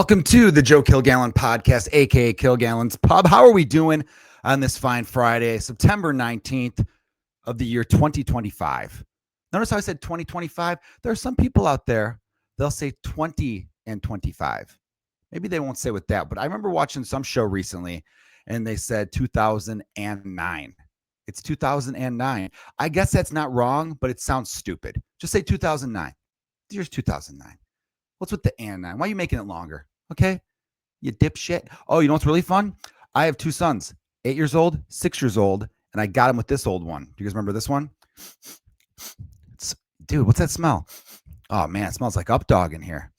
Welcome to the Joe Kilgallon Podcast, aka Kilgallon's Pub. How are we doing on this fine Friday, September 19th of the year 2025? Notice how I said 2025? There are some people out there, they'll say 20 and 25. Maybe they won't say with that, but I remember watching some show recently and they said 2009. It's 2009. I guess that's not wrong, but it sounds stupid. Just say 2009. The year's 2009. What's with the and 9? Why are you making it longer? Okay, you dipshit. Oh, you know what's really fun? I have two sons, 8 years old, 6 years old, and I got them with this old one. Do you guys remember this one? Dude, what's that smell? Oh, man, it smells like Up Dog in here.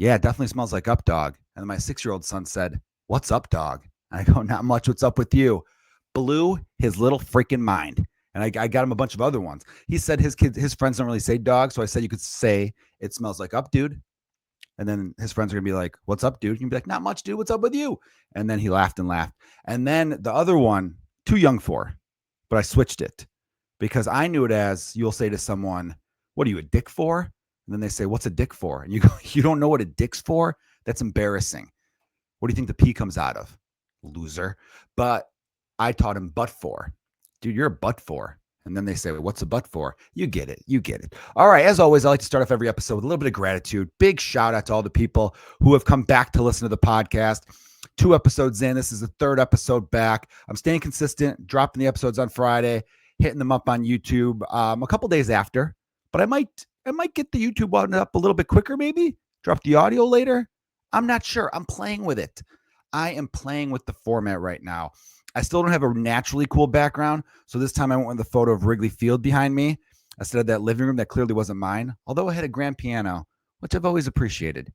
Yeah, it definitely smells like Up Dog. And my 6-year-old son said, "What's up, dog?" And I go, "Not much. What's up with you?" Blew his little freaking mind. And I got him a bunch of other ones. He said his friends don't really say dog, so I said you could say it smells like Up, dude. And then his friends are going to be like, "What's up, dude?" You can be like, "Not much, dude. What's up with you?" And then he laughed and laughed. And then the other one, too young for, but I switched it because I knew it as you'll say to someone, "What are you, a dick for?" And then they say, "What's a dick for?" And you go, "You don't know what a dick's for? That's embarrassing. What do you think the P comes out of? Loser." But I taught him butt for. Dude, you're a butt for. And then they say, "What's a butt for?" You get it. You get it. All right. As always, I like to start off every episode with a little bit of gratitude. Big shout out to all the people who have come back to listen to the podcast. 2 episodes in. This is the 3rd episode back. I'm staying consistent, dropping the episodes on Friday, hitting them up on YouTube a couple days after. But I might get the YouTube one up a little bit quicker, maybe. Drop the audio later. I'm not sure. I'm playing with it. I am playing with the format right now. I still don't have a naturally cool background. So this time I went with the photo of Wrigley Field behind me instead of that living room that clearly wasn't mine. Although I had a grand piano, which I've always appreciated.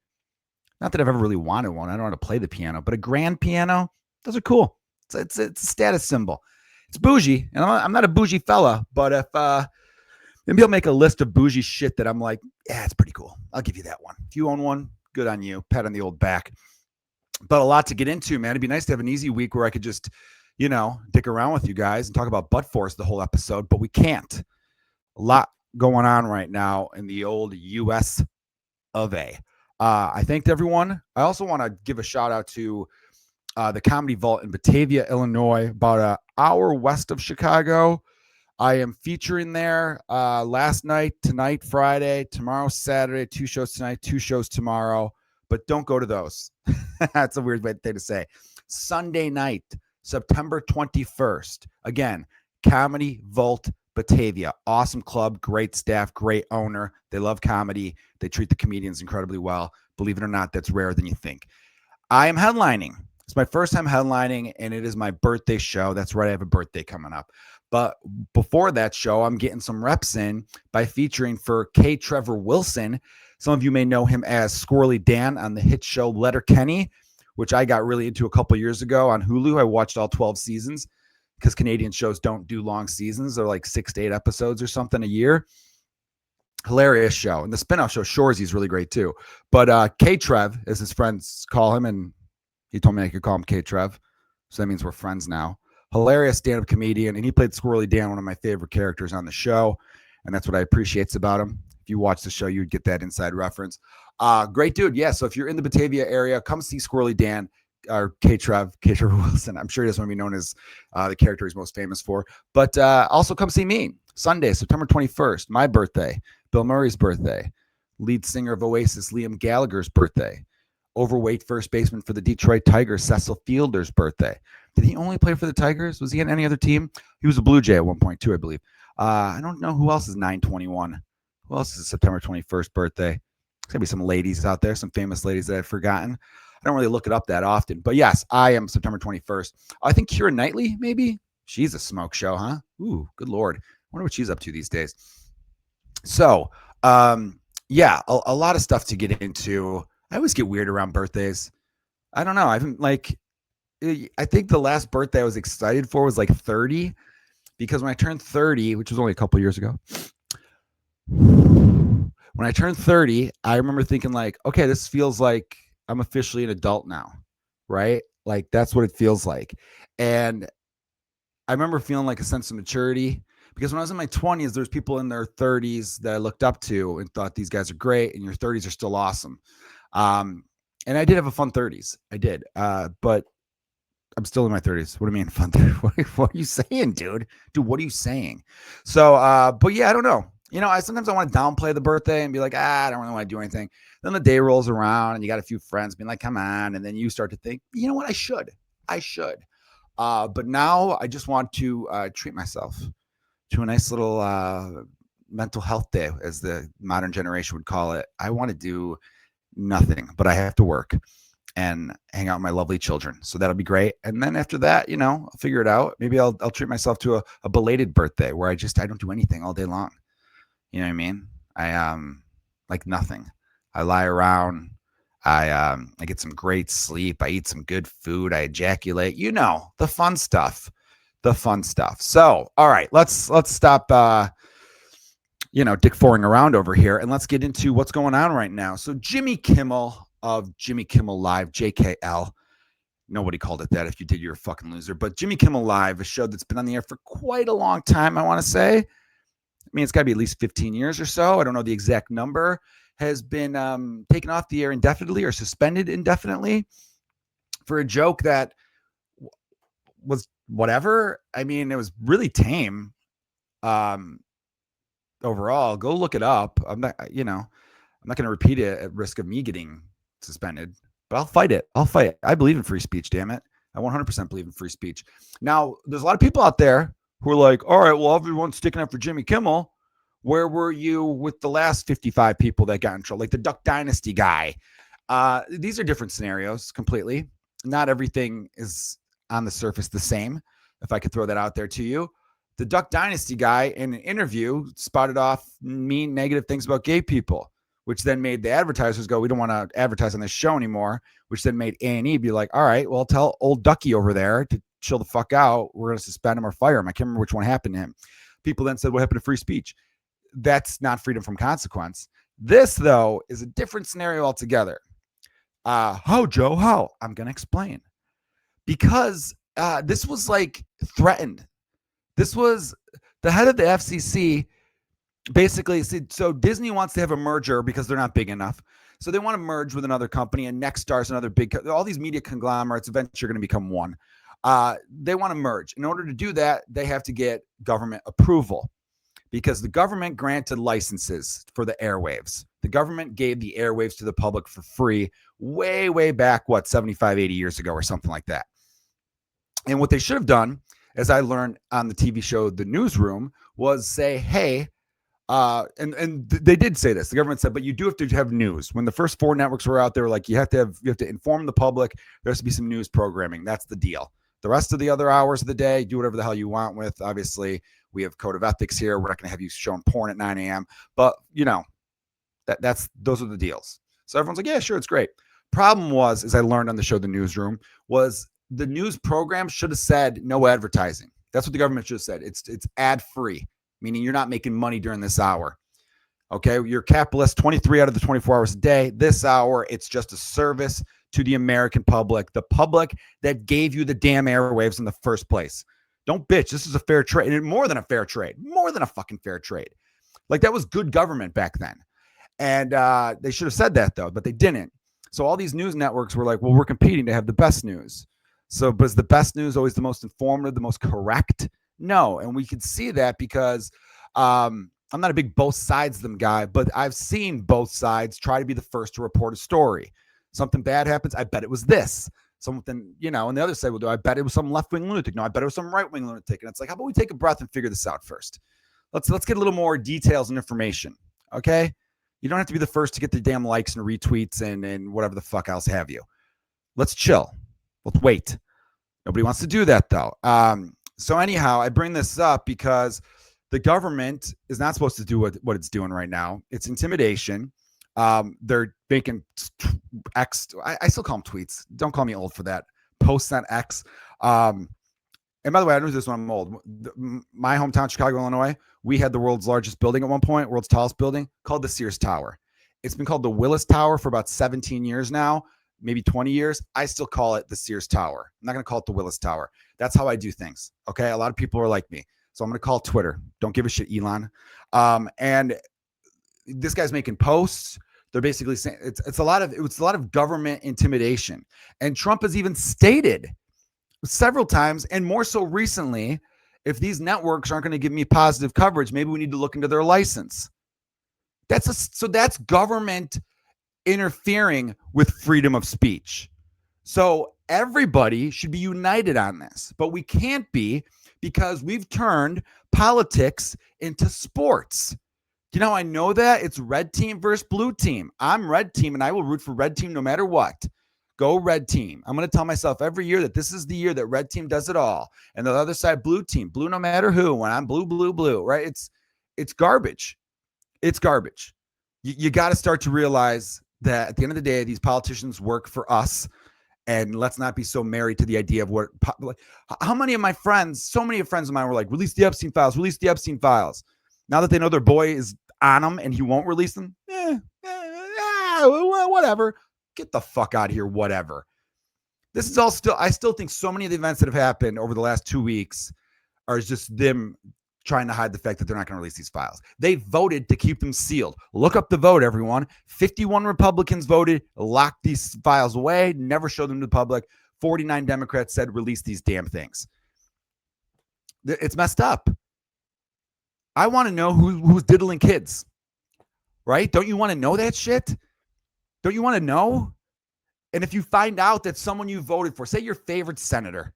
Not that I've ever really wanted one. I don't know how to play the piano, but a grand piano, those are cool. It's a status symbol. It's bougie. And I'm not a bougie fella, but if maybe I'll make a list of bougie shit that I'm like, yeah, it's pretty cool. I'll give you that one. If you own one, good on you. Pat on the old back. But a lot to get into, man. It'd be nice to have an easy week where I could just, dick around with you guys and talk about butt force the whole episode, but we can't. A lot going on right now in the old US of A. I thanked everyone. I also want to give a shout out to the Comedy Vault in Batavia, Illinois, about an hour west of Chicago. I am featuring there last night, tonight, Friday, tomorrow, Saturday, 2 shows tonight, 2 shows tomorrow, but don't go to those. That's a weird thing to say. Sunday night, September 21st. Again, Comedy Vault Batavia. Awesome club, great staff, great owner. They love comedy. They treat the comedians incredibly well. Believe it or not, that's rarer than you think. I am headlining. It's my first time headlining, and it is my birthday show. That's right. I have a birthday coming up. But before that show, I'm getting some reps in by featuring for K. Trevor Wilson. Some of you may know him as Squirrely Dan on the hit show Letterkenny, which I got really into a couple years ago on Hulu. I watched all 12 seasons because Canadian shows don't do long seasons. They're like 6 to 8 episodes or something a year. Hilarious show. And the spinoff show Shoresy is really great too. But K-Trev, as his friends call him, and he told me I could call him K-Trev. So that means we're friends now. Hilarious stand-up comedian. And he played Squirrely Dan, one of my favorite characters on the show. And that's what I appreciate about him. If you watch the show, you'd get that inside reference. Great dude. Yeah. So if you're in the Batavia area, come see Squirrely Dan or K-Trev Wilson. I'm sure he doesn't want to be known as the character he's most famous for. But also come see me Sunday, September 21st, my birthday, Bill Murray's birthday, lead singer of Oasis, Liam Gallagher's birthday, overweight first baseman for the Detroit Tigers, Cecil Fielder's birthday. Did he only play for the Tigers? Was he on any other team? He was a Blue Jay at one point too, I believe. I don't know who else is 9/21. Who else is September 21st birthday? There's going to be some ladies out there, some famous ladies that I've forgotten. I don't really look it up that often. But yes, I am September 21st. I think Keira Knightley, maybe. She's a smoke show, huh? Ooh, good Lord. I wonder what she's up to these days. So, yeah, a lot of stuff to get into. I always get weird around birthdays. I don't know. I think the last birthday I was excited for was like 30. Because when I turned 30, which was only a couple years ago, when I turned 30, I remember thinking like, okay, this feels like I'm officially an adult now, right? Like that's what it feels like. And I remember feeling like a sense of maturity because when I was in my 20s, there's people in their 30s that I looked up to and thought these guys are great and your 30s are still awesome. And I did have a fun 30s. I did. But I'm still in my 30s. What do you mean fun 30s? What are you saying, dude? Dude, what are you saying? So, but yeah, I don't know. Sometimes I want to downplay the birthday and be like, I don't really want to do anything. Then the day rolls around and you got a few friends being like, come on. And then you start to think, you know what? I should. But now I just want to treat myself to a nice little mental health day, as the modern generation would call it. I want to do nothing, but I have to work and hang out with my lovely children. So that'll be great. And then after that, I'll figure it out. Maybe I'll treat myself to a belated birthday where I don't do anything all day long. You know what I mean? I like nothing. I lie around. I get some great sleep. I eat some good food. I ejaculate. The fun stuff. So, all right, let's stop dick-foring around over here, and let's get into what's going on right now. So Jimmy Kimmel of Jimmy Kimmel Live, JKL. Nobody called it that. If you did, you're a fucking loser. But Jimmy Kimmel Live, a show that's been on the air for quite a long time, I want to say. I mean, it's got to be at least 15 years or so. I don't know the exact number. Has been taken off the air indefinitely or suspended indefinitely for a joke that was whatever. I mean, it was really tame. Overall, go look it up. I'm not going to repeat it at risk of me getting suspended, but I'll fight it. I believe in free speech, damn it. I 100% believe in free speech. Now, there's a lot of people out there who are like, all right, well, everyone's sticking up for Jimmy Kimmel. Where were you with the last 55 people that got in trouble? Like the Duck Dynasty guy. These are different scenarios completely. Not everything is on the surface the same, if I could throw that out there to you. The Duck Dynasty guy in an interview spotted off mean, negative things about gay people, which then made the advertisers go, we don't want to advertise on this show anymore, which then made A&E be like, all right, well, tell old Ducky over there to chill the fuck out. We're going to suspend him or fire him. I can't remember which one happened to him. People then said, what happened to free speech? That's not freedom from consequence. This, though, is a different scenario altogether. How, Joe? How? I'm going to explain. Because this was like threatened. This was the head of the FCC basically said, so Disney wants to have a merger because they're not big enough. So they want to merge with another company, and Nextstar's another big, all these media conglomerates eventually are going to become one. They want to merge. In order to do that, they have to get government approval because the government granted licenses for the airwaves. The government gave the airwaves to the public for free way, way back, 75, 80 years ago or something like that. And what they should have done, as I learned on the TV show The Newsroom, was say, hey, and they did say this. The government said, but you do have to have news. When the first 4 networks were out there, like you have to inform the public. There has to be some news programming. That's the deal. The rest of the other hours of the day, do whatever the hell you want with. Obviously, we have code of ethics here. We're not going to have you showing porn at 9 a.m. But those are the deals. So everyone's like, yeah, sure, it's great. Problem was, as I learned on the show The Newsroom, was the news program should have said no advertising. That's what the government should have said. It's ad free, meaning you're not making money during this hour. Okay, you're capitalist 23 out of the 24 hours a day. This hour, it's just a service to the American public, the public that gave you the damn airwaves in the first place. Don't bitch. This is a fair trade, and more than a fair trade, more than a fucking fair trade. Like that was good government back then, and they should have said that though, but they didn't. So all these news networks were like, well, we're competing to have the best news. So, but is the best news always the most informative, the most correct? No. And we can see that because I'm not a big both sides of them guy, but I've seen both sides try to be the first to report a story. Something bad happens. I bet it was this. Something, and the other side will do, I bet it was some left-wing lunatic. No, I bet it was some right-wing lunatic. And it's like, how about we take a breath and figure this out first? Let's get a little more details and information. Okay. You don't have to be the first to get the damn likes and retweets and whatever the fuck else have you. Let's chill. Let's wait. Nobody wants to do that though. So anyhow, I bring this up because the government is not supposed to do what it's doing right now. It's intimidation. They're making X. I still call them tweets. Don't call me old for that. Posts on X. And by the way, I know this when I'm old. My hometown, Chicago, Illinois, we had the world's largest building at one point, world's tallest building, called the Sears Tower. It's been called the Willis Tower for about 17 years now, maybe 20 years. I still call it the Sears Tower. I'm not going to call it the Willis Tower. That's how I do things. Okay. A lot of people are like me. So I'm going to call it Twitter. Don't give a shit, Elon. And this guy's making posts They're basically saying it's a lot of government intimidation. And Trump has even stated several times, and more so recently, if these networks aren't going to give me positive coverage, maybe we need to look into their license. So that's government interfering with freedom of speech. So everybody should be united on this, but we can't be, because we've turned politics into sports. You know, I know that it's red team versus blue team. I'm red team, and I will root for red team no matter what. Go red team. I'm going to tell myself every year that this is the year that red team does it all. And the other side, blue team, blue no matter who. When I'm blue, blue, blue, right? It's garbage. It's garbage. You got to start to realize that at the end of the day, these politicians work for us. And let's not be so married to the idea of what, like, how many of my friends, so many friends of mine were like, release the Epstein files, release the Epstein files. Now that they know their boy is on them and he won't release them, whatever. Get the fuck out of here, whatever. This is all still, I still think so many of the events that have happened over the last 2 weeks are just them trying to hide the fact that they're not going to release these files. They voted to keep them sealed. Look up the vote, everyone. 51 Republicans voted, locked these files away, never showed them to the public. 49 Democrats said, release these damn things. It's messed up. I want to know who's diddling kids, right? Don't you want to know that shit? Don't you want to know? And if you find out that someone you voted for, say your favorite senator,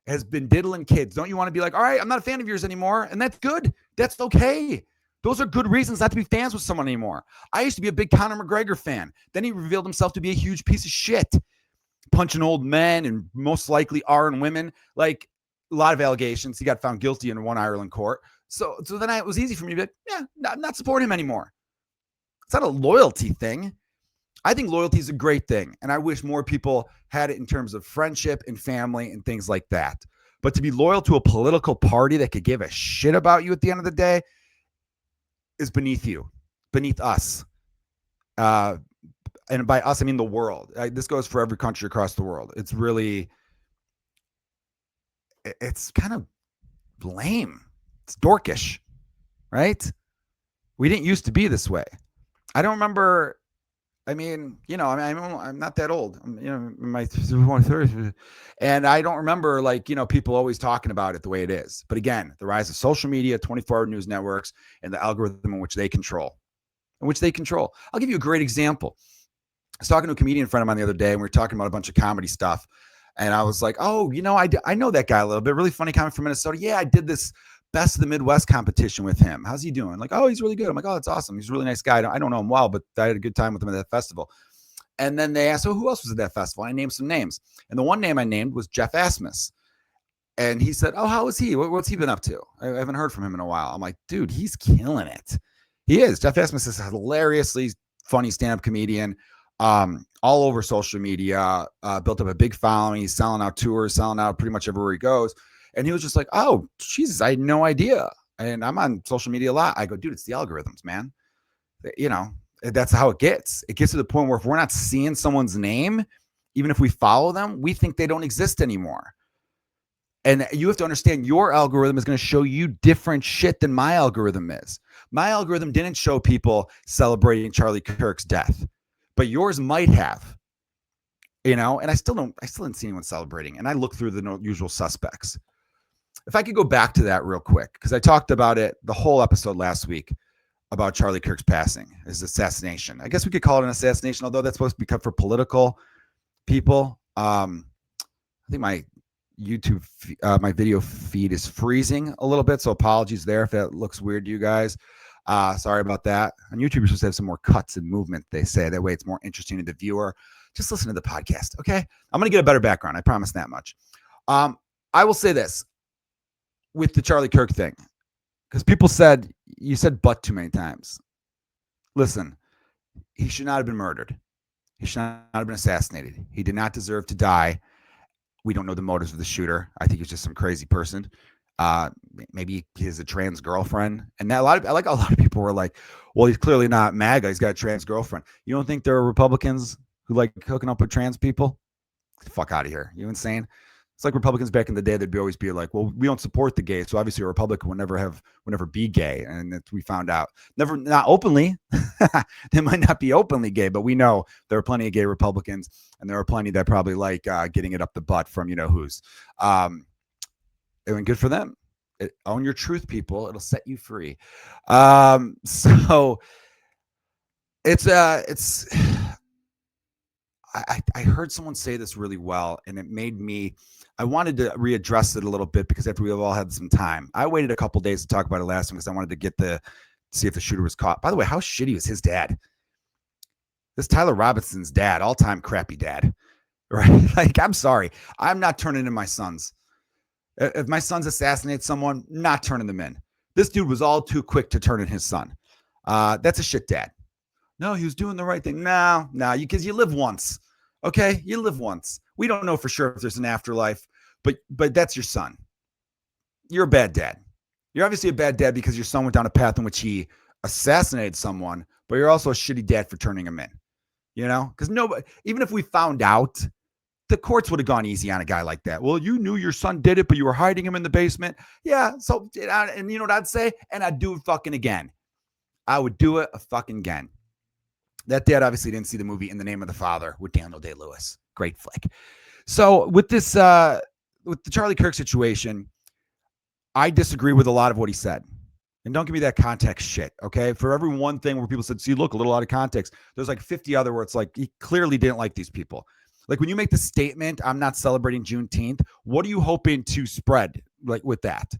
has been diddling kids, don't you want to be like, all right, I'm not a fan of yours anymore? And that's good. That's okay. Those are good reasons not to be fans with someone anymore. I used to be a big Conor McGregor fan. Then he revealed himself to be a huge piece of shit, punching old men and most likely R&R women. Like, a lot of allegations. He got found guilty in one Ireland court. So then it was easy for me to be like, yeah, not support him anymore. It's not a loyalty thing. I think loyalty is a great thing, and I wish more people had it in terms of friendship and family and things like that. But to be loyal to a political party that could give a shit about you at the end of the day is beneath you, beneath us. And by us, I mean the world. This goes for every country across the world. It's kind of lame. It's dorkish, right? We didn't used to be this way. I don't remember. I mean, I'm not that old. I'm, in my 30s, and I don't remember people always talking about it the way it is. But again, the rise of social media, 24-hour news networks, and the algorithm in which they control. I'll give you a great example. I was talking to a comedian friend of mine the other day, and we were talking about a bunch of comedy stuff. And I was like, oh, I know that guy a little bit. Really funny comic from Minnesota. Yeah, I did this Best of the Midwest competition with him. How's he doing? Like, oh, he's really good. I'm like, oh, that's awesome. He's a really nice guy. I don't know him well, but I had a good time with him at that festival. And then they asked, oh, who else was at that festival? I named some names. And the one name I named was Jeff Asmus. And he said, oh, how is he? What's he been up to? I haven't heard from him in a while. I'm like, dude, he's killing it. He is. Jeff Asmus is a hilariously funny stand-up comedian, all over social media, built up a big following. He's selling out tours, selling out pretty much everywhere he goes. And he was just like, oh, Jesus, I had no idea. And I'm on social media a lot. I go, dude, it's the algorithms, man. That's how it gets. It gets to the point where if we're not seeing someone's name, even if we follow them, we think they don't exist anymore. And you have to understand your algorithm is going to show you different shit than my algorithm is. My algorithm didn't show people celebrating Charlie Kirk's death, but yours might have. And I still didn't see anyone celebrating. And I look through the usual suspects. If I could go back to that real quick, because I talked about it the whole episode last week about Charlie Kirk's passing, his assassination. I guess we could call it an assassination, although that's supposed to be cut for political people. I think my YouTube, my video feed is freezing a little bit, so apologies there if that looks weird to you guys. Sorry about that. On YouTube, you're supposed to have some more cuts and movement, they say. That way it's more interesting to the viewer. Just listen to the podcast, okay? I'm going to get a better background. I promise that much. I will say this with the Charlie Kirk thing, because people said, you said but too many times. Listen, he should not have been murdered. He should not have been assassinated. He did not deserve to die. We don't know the motives of the shooter. I think he's just some crazy person. Maybe he has a trans girlfriend. And that a lot of people were like, well, he's clearly not MAGA. He's got a trans girlfriend. You don't think there are Republicans who like hooking up with trans people? Get the fuck out of here. You insane? It's like Republicans back in the day, they'd always be like, well, we don't support the gays. So obviously a Republican would never be gay. And that we found out not openly. They might not be openly gay, but we know there are plenty of gay Republicans, and there are plenty that probably like getting it up the butt from, who's. And good for them. Own your truth, people. It'll set you free. So it's I heard someone say this really well, and it made me, I wanted to readdress it a little bit because after we've all had some time, I waited a couple days to talk about it last time because I wanted to see if the shooter was caught. By the way, how shitty was his dad? This Tyler Robinson's dad, all-time crappy dad, right? Like, I'm sorry. I'm not turning in my sons. If my sons assassinate someone, not turning them in. This dude was all too quick to turn in his son. That's a shit dad. No, he was doing the right thing. No, because you live once. Okay, you live once. We don't know for sure if there's an afterlife, but that's your son. You're a bad dad. You're obviously a bad dad because your son went down a path in which he assassinated someone, but you're also a shitty dad for turning him in. Because nobody, even if we found out, the courts would have gone easy on a guy like that. Well, you knew your son did it, but you were hiding him in the basement. Yeah, so, and you know what I'd say? And I'd do it fucking again. I would do it a fucking again. That dad obviously didn't see the movie In the Name of the Father with Daniel Day-Lewis. Great flick. So with this, with the Charlie Kirk situation, I disagree with a lot of what he said. And don't give me that context shit, okay? For every one thing where people said, see, look, a little out of context, there's like 50 other where it's like, he clearly didn't like these people. Like when you make the statement, I'm not celebrating Juneteenth, what are you hoping to spread like with that?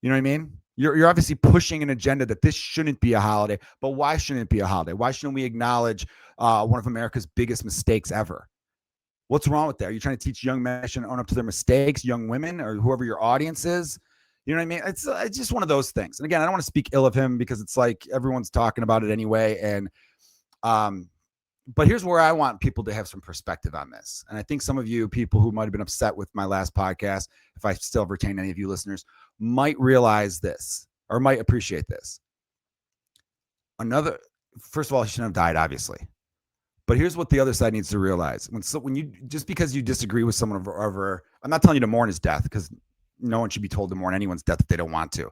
You know what I mean? You're obviously pushing an agenda that this shouldn't be a holiday, but why shouldn't it be a holiday? Why shouldn't we acknowledge one of America's biggest mistakes ever? What's wrong with that? Are you trying to teach young men to own up to their mistakes, young women, or whoever your audience is? You know what I mean? It's just one of those things. And again, I don't want to speak ill of him because it's like everyone's talking about it anyway. And but here's where I want people to have some perspective on this. And I think some of you people who might have been upset with my last podcast, if I still retain any of you listeners, might realize this or might appreciate this. First of all, he shouldn't have died, obviously. But here's what the other side needs to realize. When you, just because you disagree with someone over, I'm not telling you to mourn his death because no one should be told to mourn anyone's death if they don't want to.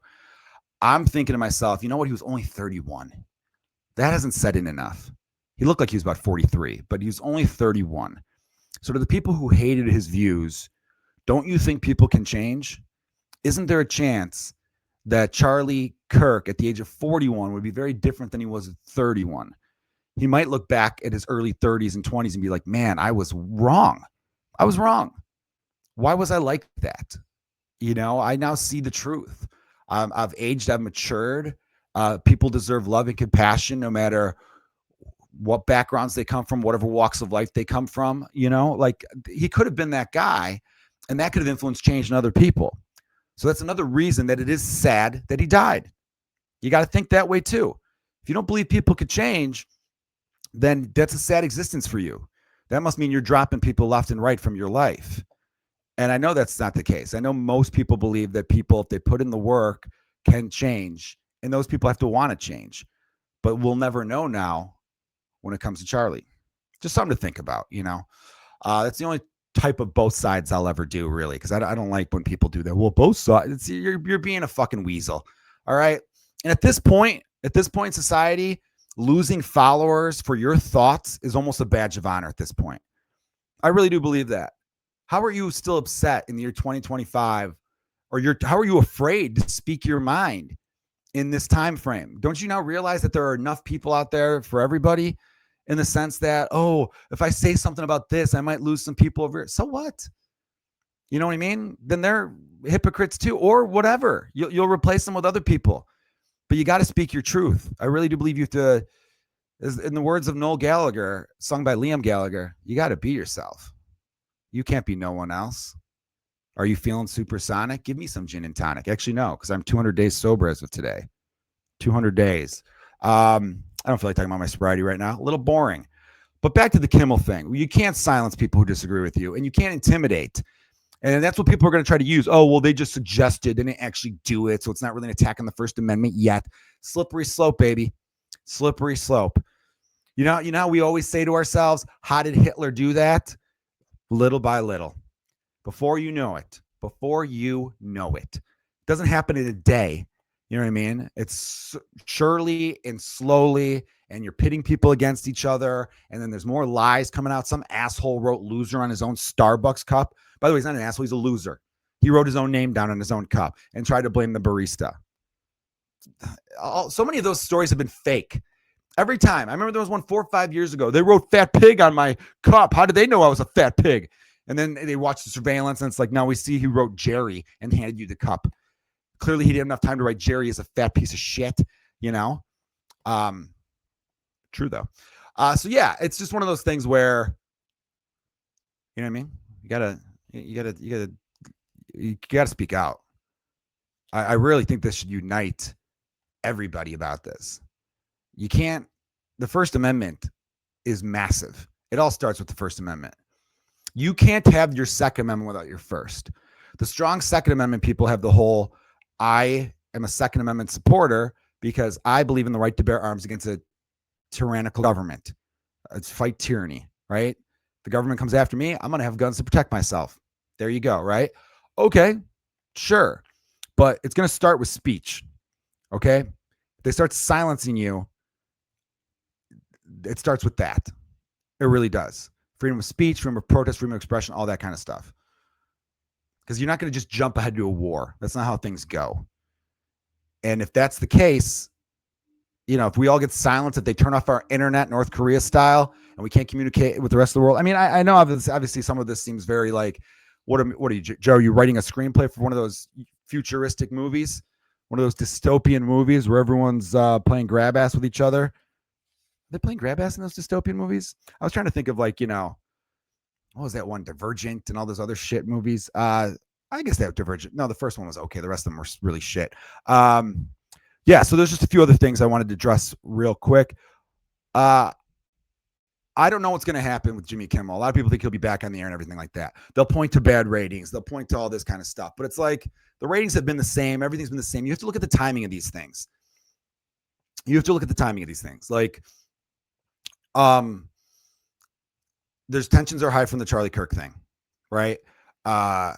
I'm thinking to myself, you know what? He was only 31. That hasn't set in enough. He looked like he was about 43, but he was only 31. So to the people who hated his views, don't you think people can change? Isn't there a chance that Charlie Kirk at the age of 41 would be very different than he was at 31? He might look back at his early 30s and 20s and be like, man, I was wrong. I was wrong. Why was I like that? I now see the truth. I've aged, I've matured. People deserve love and compassion no matter what backgrounds they come from, whatever walks of life they come from. Like he could have been that guy and that could have influenced change in other people. So that's another reason that it is sad that he died. You got to think that way too. If you don't believe people could change, then that's a sad existence for you. That must mean you're dropping people left and right from your life. And I know that's not the case. I know most people believe that people, if they put in the work, can change. And those people have to want to change. But we'll never know now when it comes to Charlie. Just something to think about, That's the only type of both sides I'll ever do, really, because I don't like when people do that. Well, both sides, you're being a fucking weasel. All right. And at this point in society, losing followers for your thoughts is almost a badge of honor at this point. I really do believe that. How are you still upset in the year 2025? How are you afraid to speak your mind in this time frame? Don't you now realize that there are enough people out there for everybody, in the sense that, oh, if I say something about this, I might lose some people over it. So what? You know what I mean? Then they're hypocrites too, or whatever. You'll replace them with other people. But you got to speak your truth. I really do believe you have to, in the words of Noel Gallagher, sung by Liam Gallagher, you got to be yourself. You can't be no one else. Are you feeling supersonic? Give me some gin and tonic. Actually, no, because I'm 200 days sober as of today. 200 days. I don't feel like talking about my sobriety right now. A little boring. But back to the Kimmel thing. You can't silence people who disagree with you, and you can't intimidate. And that's what people are going to try to use. Oh, well, they just suggested. They didn't actually do it, so it's not really an attack on the First Amendment yet. Slippery slope, baby. Slippery slope. You know how we always say to ourselves, how did Hitler do that? Little by little. before you know it. It doesn't happen in a day. You know what I mean? It's surely and slowly, and you're pitting people against each other. And then there's more lies coming out. Some asshole wrote loser on his own Starbucks cup. By the way, he's not an asshole. He's a loser. He wrote his own name down on his own cup and tried to blame the barista. So many of those stories have been fake. Every time. I remember there was one 4 or 5 years ago. They wrote fat pig on my cup. How did they know I was a fat pig? And then they watched the surveillance, and it's like, now we see he wrote Jerry and handed you the cup. Clearly, he didn't have enough time to write Jerry as a fat piece of shit, you know? True, though. So, yeah, it's just one of those things where, you know what I mean? You gotta speak out. I really think this should unite everybody about this. You can't, the First Amendment is massive. It all starts with the First Amendment. You can't have your Second Amendment without your First. The strong Second Amendment people have the whole, I am a Second Amendment supporter because I believe in the right to bear arms against a tyrannical government. It's fight tyranny, right? The government comes after me, I'm going to have guns to protect myself. There you go, right? Okay, sure. But it's going to start with speech, okay? If they start silencing you, it starts with that. It really does. Freedom of speech, freedom of protest, freedom of expression, all that kind of stuff. Because you're not going to just jump ahead to a war. That's not how things go. And if that's the case, you know, if we all get silenced, if they turn off our internet, North Korea style, and we can't communicate with the rest of the world. I mean, I know obviously some of this seems very like, what are you, Joe? Are you writing a screenplay for one of those futuristic movies? One of those dystopian movies where everyone's playing grab ass with each other? They're playing grab ass in those dystopian movies. I was trying to think of like, you know, what was that one? Divergent and all those other shit movies. I guess that Divergent. No, the first one was okay. The rest of them were really shit. Yeah. So there's just a few other things I wanted to address real quick. I don't know what's going to happen with Jimmy Kimmel. A lot of people think he'll be back on the air and everything like that. They'll point to bad ratings. They'll point to all this kind of stuff. But it's like the ratings have been the same. Everything's been the same. You have to look at the timing of these things. Like, there's tensions are high from the Charlie Kirk thing, right? And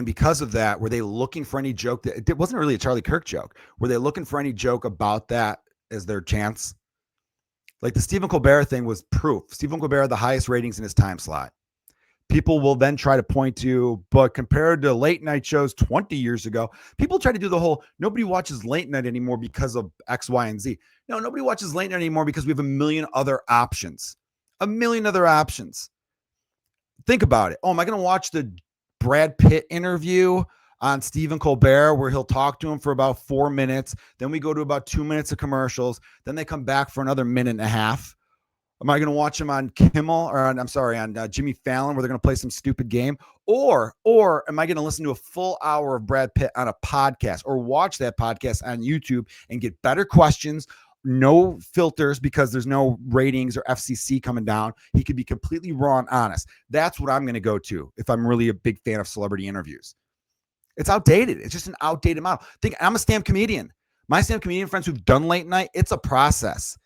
because of that, were they looking for any joke that it wasn't really a Charlie Kirk joke? Were they looking for any joke about that as their chance? Like the Stephen Colbert thing was proof. Stephen Colbert had the highest ratings in his time slot. People will then try to point to, but compared to late night shows 20 years ago, people try to do the whole, nobody watches late night anymore because of X, Y, and Z. No, nobody watches late night anymore because we have a million other options. Think about it. Oh, am I going to watch the Brad Pitt interview on Stephen Colbert where he'll talk to him for about 4 minutes? Then we go to about 2 minutes of commercials. Then they come back for another minute and a half. Am I going to watch him on Kimmel or on Jimmy Fallon where they're going to play some stupid game? Or am I going to listen to a full hour of Brad Pitt on a podcast or watch that podcast on YouTube and get better questions, no filters because there's no ratings or FCC coming down. He could be completely raw and honest. That's what I'm going to go to if I'm really a big fan of celebrity interviews. It's outdated. It's just an outdated model. I'm a stand-up comedian. My stand-up comedian friends who've done late night, it's a process.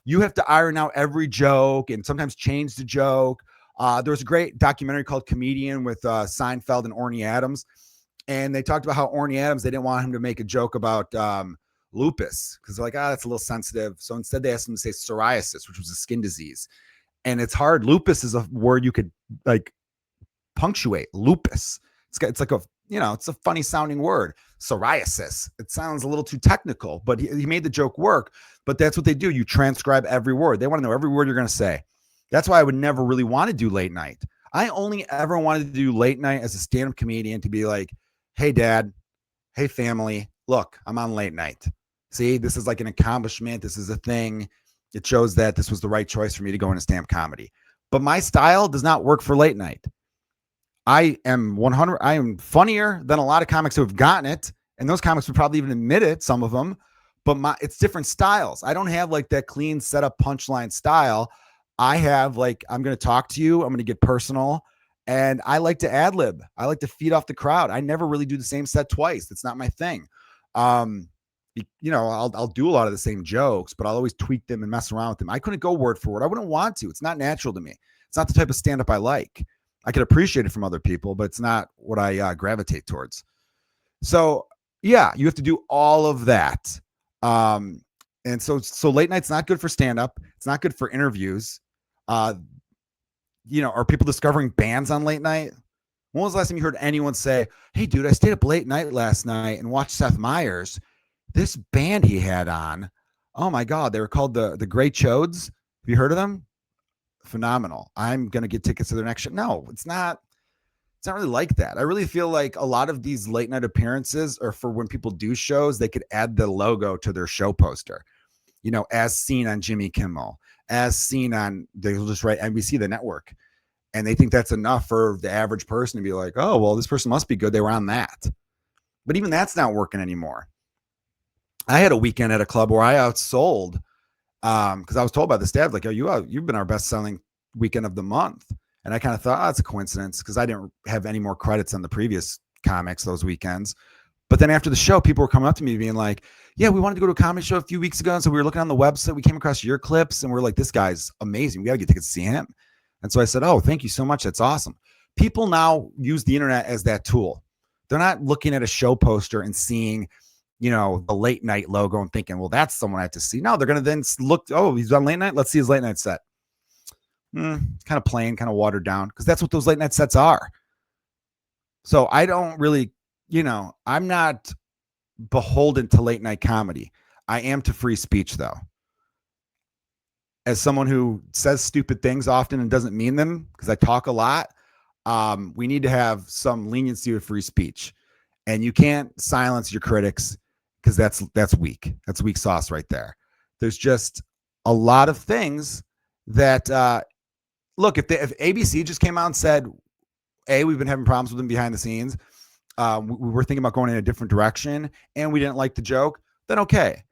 You have to iron out every joke and sometimes change the joke. There was a great documentary called Comedian with Seinfeld and Orny Adams. And they talked about how Orny Adams, they didn't want him to make a joke about lupus because they're like, that's a little sensitive. So instead they asked him to say psoriasis, which was a skin disease. And it's hard. Lupus is a word you could like punctuate. Lupus. It's like it's a funny sounding word. Psoriasis. It sounds a little too technical, but he made the joke work. But that's what they do. You transcribe every word. They want to know every word you're going to say. That's why I would never really want to do late night. I only ever wanted to do late night as a stand-up comedian to be like, hey, dad, hey, family, look, I'm on late night. See, this is like an accomplishment. This is a thing. It shows that this was the right choice for me to go into stand-up comedy. But my style does not work for late night. I am funnier than a lot of comics who have gotten it. And those comics would probably even admit it, some of them. But it's different styles. I don't have like that clean setup punchline style. I have like, I'm going to talk to you. I'm going to get personal. And I like to ad lib. I like to feed off the crowd. I never really do the same set twice. That's not my thing. I'll do a lot of the same jokes, but I'll always tweak them and mess around with them. I couldn't go word for word. I wouldn't want to. It's not natural to me. It's not the type of stand-up I like. I can appreciate it from other people, but it's not what I gravitate towards. So yeah, you have to do all of that. And so late night's not good for stand up. It's not good for interviews. Are people discovering bands on late night? When was the last time you heard anyone say, "Hey, dude, I stayed up late night last night and watched Seth Meyers. This band he had on, oh my God, they were called the Great Chodes. Have you heard of them? Phenomenal. I'm gonna get tickets to their next show." No, it's not. It's not really like that. I really feel like a lot of these late night appearances are for when people do shows, they could add the logo to their show poster, as seen on Jimmy Kimmel, as seen on, they'll just write NBC, the network. And they think that's enough for the average person to be like, oh, well, this person must be good. They were on that. But even that's not working anymore. I had a weekend at a club where I outsold, because I was told by the staff, like, oh, you've been our best selling weekend of the month. And I kind of thought, oh, it's a coincidence because I didn't have any more credits on the previous comics those weekends. But then after the show, people were coming up to me being like, yeah, we wanted to go to a comedy show a few weeks ago. And so we were looking on the website. We came across your clips and we're like, this guy's amazing. We got to get tickets to see him. And so I said, oh, thank you so much. That's awesome. People now use the internet as that tool. They're not looking at a show poster and seeing, the late night logo and thinking, well, that's someone I have to see. No, they're going to then look, oh, he's on late night. Let's see his late night set. Kind of plain, kind of watered down, because that's what those late night sets are. So I don't really, I'm not beholden to late night comedy. I am to free speech, though. As someone who says stupid things often and doesn't mean them, because I talk a lot, we need to have some leniency with free speech. And you can't silence your critics, because that's weak. That's weak sauce right there. There's just a lot of things that, look, if ABC just came out and said, we've been having problems with them behind the scenes, we were thinking about going in a different direction, and we didn't like the joke, then okay.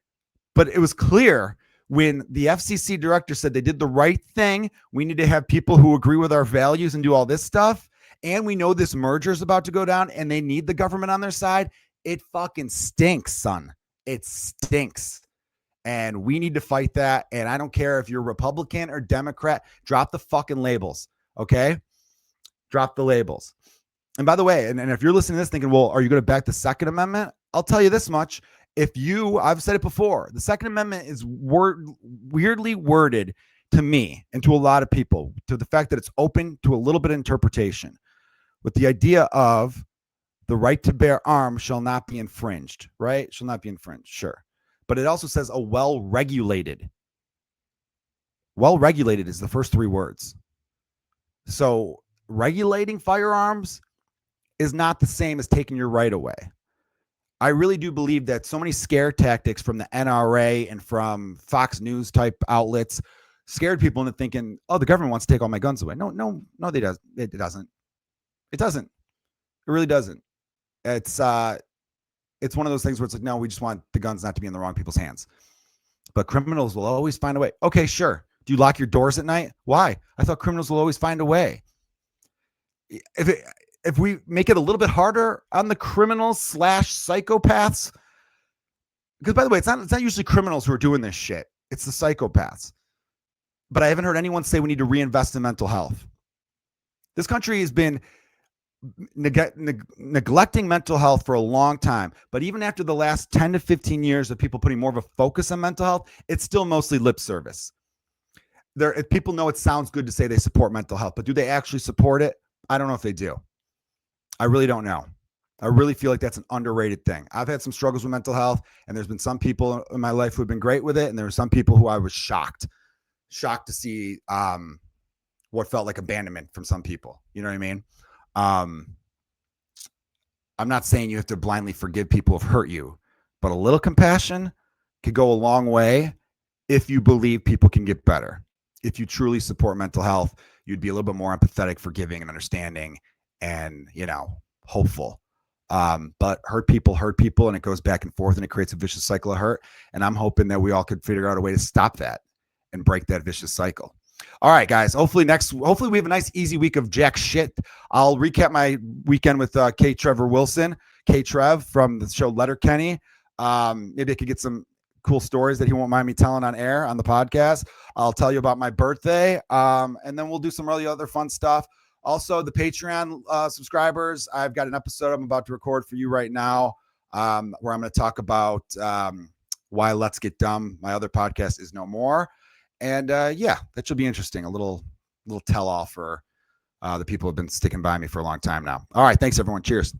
But it was clear when the FCC director said they did the right thing, we need to have people who agree with our values and do all this stuff, and we know this merger is about to go down, and they need the government on their side. It fucking stinks, son. It stinks. And we need to fight that. And I don't care if you're Republican or Democrat, drop the fucking labels. Okay? Drop the labels. And by the way, and if you're listening to this thinking, well, are you going to back the Second Amendment? I'll tell you this much. I've said it before, the Second Amendment is weirdly worded to me and to a lot of people, to the fact that it's open to a little bit of interpretation, with the idea of the right to bear arms shall not be infringed, right? Shall not be infringed, sure. But it also says a well-regulated. Well-regulated is the first three words. So regulating firearms is not the same as taking your right away. I really do believe that so many scare tactics from the NRA and from Fox News type outlets scared people into thinking, oh, the government wants to take all my guns away. No, it doesn't. It doesn't. It really doesn't. It's one of those things where it's like, no, we just want the guns not to be in the wrong people's hands. But criminals will always find a way. Okay, sure. Do you lock your doors at night? Why? I thought criminals will always find a way. If we make it a little bit harder on the criminals / psychopaths, because by the way, it's not usually criminals who are doing this shit. It's the psychopaths. But I haven't heard anyone say we need to reinvest in mental health. This country has been neglecting mental health for a long time. But even after the last 10 to 15 years of people putting more of a focus on mental health, it's still mostly lip service. People know it sounds good to say they support mental health, but do they actually support it? I don't know if they do. I really don't know. I really feel like that's an underrated thing. I've had some struggles with mental health, and there's been some people in my life who have been great with it, and there were some people who I was shocked to see what felt like abandonment from some people. You know what I mean? I'm not saying you have to blindly forgive people who've hurt you, but a little compassion could go a long way if you believe people can get better. If you truly support mental health, you'd be a little bit more empathetic, forgiving, and understanding, and, hopeful. But hurt people, and it goes back and forth, and it creates a vicious cycle of hurt. And I'm hoping that we all could figure out a way to stop that and break that vicious cycle. All right, guys. Hopefully we have a nice, easy week of jack shit. I'll recap my weekend with K. Trevor Wilson, K-Trev from the show Letterkenny. Maybe I could get some cool stories that he won't mind me telling on air on the podcast. I'll tell you about my birthday, and then we'll do some really other fun stuff. Also, the Patreon subscribers, I've got an episode I'm about to record for you right now where I'm going to talk about why Let's Get Dumb. My other podcast is No More. And yeah, that should be interesting. A little tell-off for the people who have been sticking by me for a long time now. All right. Thanks, everyone. Cheers.